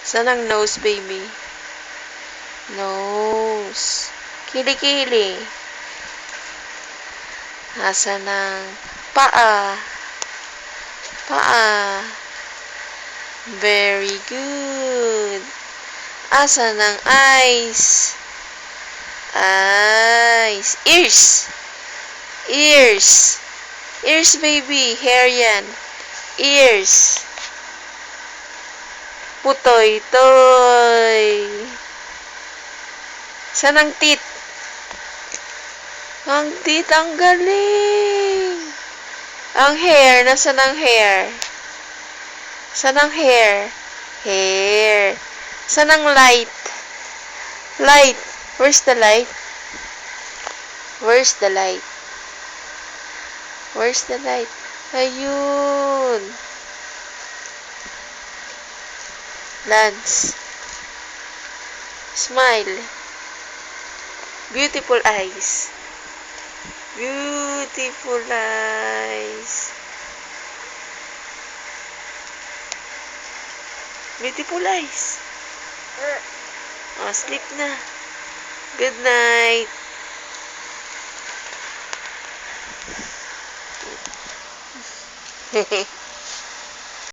Saan ang nose, baby? Nose. Kilikili. Asan ang paa? Paa. Very good. Asan ang eyes? Eyes. Ears. Ears. Ears, baby. Hair yan. Ears. Putoy-toy. Saan ang teeth? Ang teeth, ang galing. Ang hair. Nasaan ang hair? Saan ang hair? Hair. Saan ang light? Light. Where's the light? Where's the light? Where's the light? Ayun. Lance. Smile. Beautiful eyes. Beautiful eyes. Beautiful eyes. Oh, sleep na. Good night. Hehe.